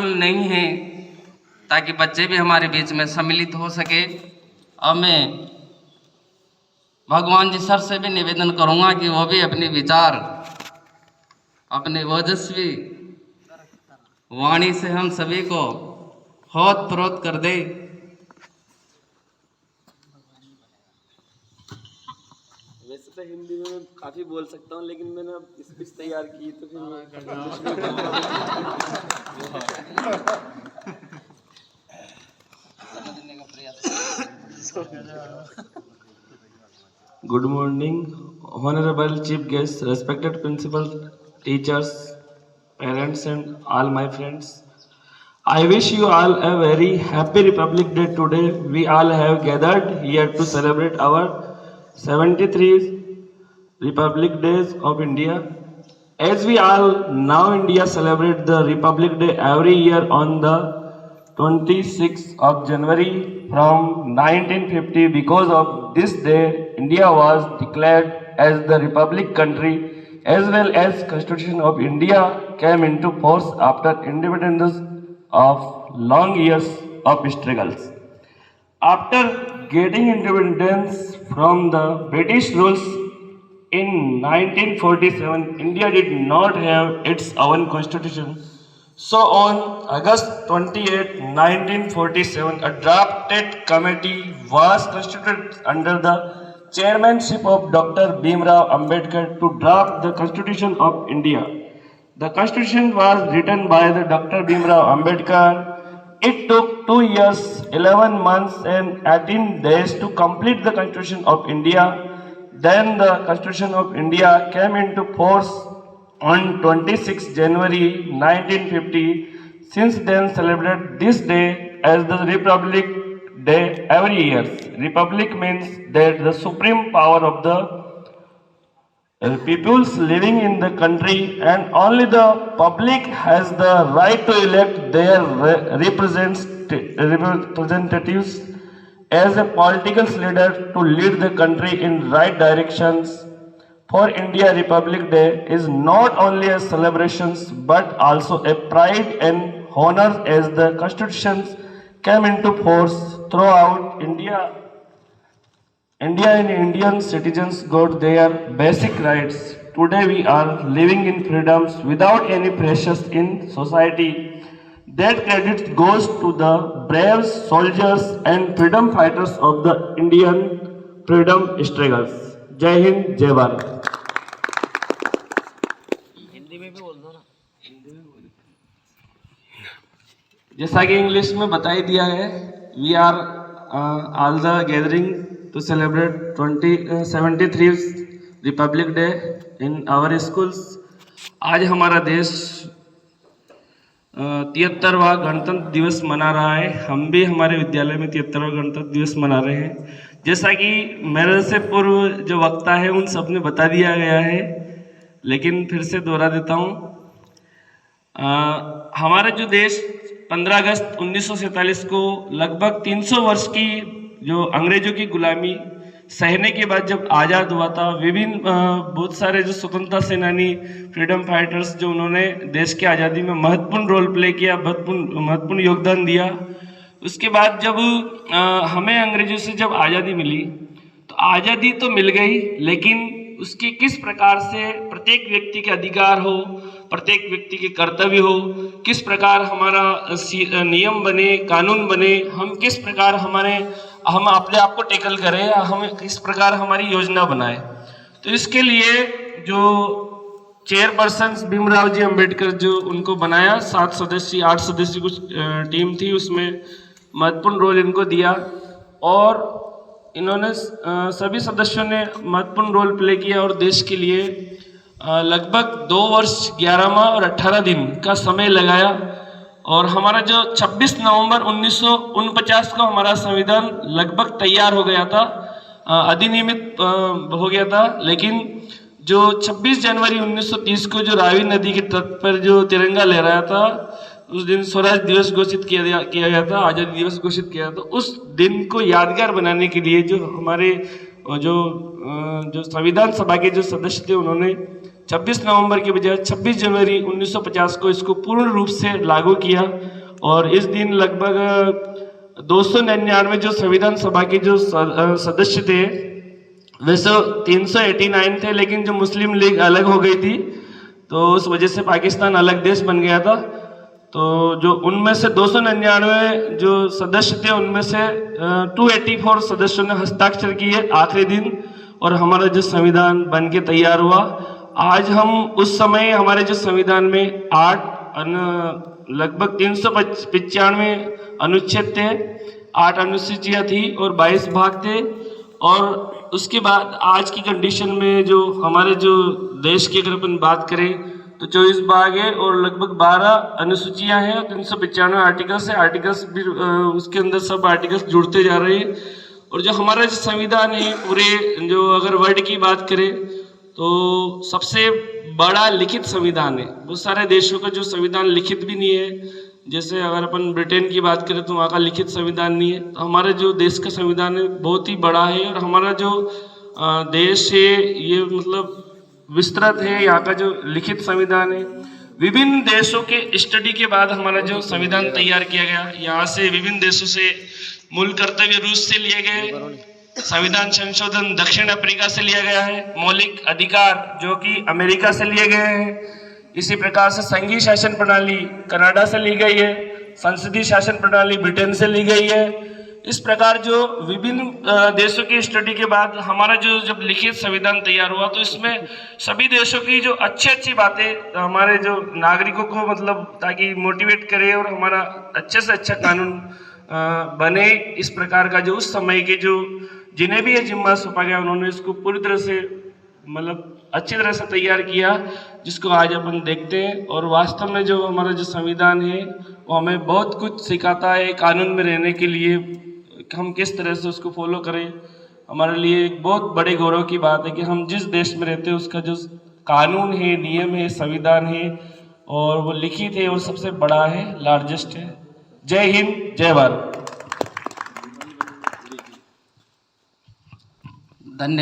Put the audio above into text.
School नहीं है, ताकि बच्चे भी हमारे बीच में सम्मिलित हो सके। और मैं भगवान जी सर से भी निवेदन करूंगा कि वो भी अपने विचार अपने ओजस्वी वाणी से हम सभी को होत प्रोत कर दे। वैसे तो हिंदी में मैं काफी बोल सकता हूँ, लेकिन मैंने अब स्पीच तैयार की तो फिर मैं Good morning, Honorable Chief Guest, respected principal, teachers, parents, and all my friends. I wish you all a very happy Republic Day today. We all have gathered here to celebrate our 73 Republic Days of India. As we all know, India celebrates the Republic Day every year on the 26th of January from 1950. Because of this day, India was declared as the Republic country, as well as Constitution of India came into force after independence of long years of struggles. After getting independence from the British rules in 1947, India did not have its own constitution. So on August 28, 1947, a drafted committee was constituted under the chairmanship of Dr. Bhimrao Ambedkar to draft the Constitution of India. The Constitution was written by the Dr. Bhimrao Ambedkar. It took 2 years, 11 months and 18 days to complete the Constitution of India. Then the Constitution of India came into force on 26 January 1950. Since then, celebrate this day as the Republic Day every year. Republic means that the supreme power of the peoples living in the country, and only the public has the right to elect their representatives as a political leader to lead the country in right directions. For India, Republic Day is not only a celebration but also a pride and honor, as the constitutions came into force throughout India. India and Indian citizens got their basic rights. Today we are living in freedoms without any pressures in society. That credit goes to the brave soldiers and freedom fighters of the Indian freedom struggles. जय हिंद, जय भारत। जैसा कि English में बता ही दिया है, we are all the gathering to celebrate 73th Republic Day in our schools. आज हमारा देश 73वां गणतंत्र दिवस मना रहा है। हम भी हमारे विद्यालय में 73वां गणतंत्र दिवस मना रहे हैं। जैसा कि मेरे से पूर्व जो वक्ता है उन सब ने बता दिया गया है, लेकिन फिर से दोहरा देता हूँ। हमारा जो देश 15 अगस्त 1947 को लगभग 300 वर्ष की जो अंग्रेजों की गुलामी सहने के बाद जब आज़ाद हुआ था, विभिन्न बहुत सारे जो स्वतंत्रता सेनानी, फ्रीडम फाइटर्स, जो उन्होंने देश की आज़ादी में महत्वपूर्ण रोल प्ले किया, महत्वपूर्ण योगदान दिया। उसके बाद जब हमें अंग्रेजों से जब आज़ादी मिली, तो आज़ादी तो मिल गई, लेकिन उसके किस प्रकार से प्रत्येक व्यक्ति के अधिकार हो, प्रत्येक व्यक्ति के कर्तव्य हो, किस प्रकार हमारा नियम बने, कानून बने, हम किस प्रकार हम अपने आप को टैकल करें, हम किस प्रकार हमारी योजना बनाए। तो इसके लिए जो चेयरपर्सन भीमराव जी अंबेडकर जो उनको बनाया, 7 सदस्य 8 सदस्य कुछ टीम थी, उसमें महत्वपूर्ण रोल इनको दिया और इन्होंने सभी सदस्यों ने महत्वपूर्ण रोल प्ले किया और देश के लिए लगभग 2 वर्ष 11 माह और 18 दिन का समय लगाया। और हमारा जो 26 नवंबर 1949 को हमारा संविधान लगभग तैयार हो गया था, अधिनियमित हो गया था, लेकिन जो 26 जनवरी 1930 को जो रावी नदी के तट पर जो तिरंगा लहराया था, उस दिन स्वराज दिवस घोषित किया गया था, आज़ादी दिवस घोषित किया था। उस दिन को यादगार बनाने के लिए जो हमारे जो संविधान सभा के जो सदस्य थे, उन्होंने 26 नवंबर के बजाय 26 जनवरी 1950 को इसको पूर्ण रूप से लागू किया और इस दिन लगभग 299 जो संविधान सभा के जो सदस्य थे, वैसे 389 थे, लेकिन जो मुस्लिम लीग अलग हो गई थी तो उस वजह से पाकिस्तान अलग देश बन गया था। तो जो उनमें से 299 जो सदस्य थे उनमें से 284 सदस्यों ने हस्ताक्षर किए आखिरी दिन, और हमारा जो संविधान बन के तैयार हुआ। आज हम उस समय हमारे जो संविधान में लगभग 395 अनुच्छेद थे, 8 अनुसूचियां थी और 22 भाग थे। और उसके बाद आज की कंडीशन में जो हमारे जो देश की अगर अपन बात करें तो 24 भाग है और लगभग 12 अनुसूचियां हैं और 395 आर्टिकल्स है। आर्टिकल्स भी उसके अंदर सब आर्टिकल्स जुड़ते जा रहे हैं। और जो हमारा जो संविधान है पूरे जो अगर वर्ल्ड की बात करें तो सबसे बड़ा लिखित संविधान है। बहुत सारे देशों का जो संविधान लिखित भी नहीं है, जैसे अगर अपन ब्रिटेन की बात करें तो वहाँ का लिखित संविधान नहीं है। तो हमारे जो देश का संविधान है बहुत ही बड़ा है और हमारा जो देश है ये मतलब विस्तृत है। यहाँ का जो लिखित संविधान है विभिन्न देशों के स्टडी के बाद हमारा जो संविधान तैयार किया गया। यहाँ से विभिन्न देशों से मूल कर्तव्य रूस से लिए गए, संविधान संशोधन दक्षिण अफ्रीका से लिया गया है, मौलिक अधिकार जो कि अमेरिका से लिए गए हैं। इसी प्रकार से संघीय शासन प्रणाली कनाडा से ली गई है, संसदीय शासन प्रणाली ब्रिटेन से ली गई है। इस प्रकार जो विभिन्न देशों की स्टडी के बाद हमारा जो जब लिखित संविधान तैयार हुआ तो इसमें सभी देशों की जो अच्छी बातें हमारे जो नागरिकों को मतलब ताकि मोटिवेट करे और हमारा अच्छे से अच्छा कानून बने। इस प्रकार का जो उस समय के जो जिन्हें भी ये जिम्मा सौंपा गया उन्होंने इसको पूरी तरह से मतलब अच्छी तरह से तैयार किया, जिसको आज अपन देखते हैं। और वास्तव में जो हमारा जो संविधान है वो हमें बहुत कुछ सिखाता है कानून में रहने के लिए, हम किस तरह से उसको फॉलो करें। हमारे लिए एक बहुत बड़े गौरव की बात है कि हम जिस देश में रहते हैं उसका जो कानून है, नियम है, संविधान है और वो लिखित है और सबसे बड़ा है, लार्जेस्ट है। जय हिंद, जय भारत।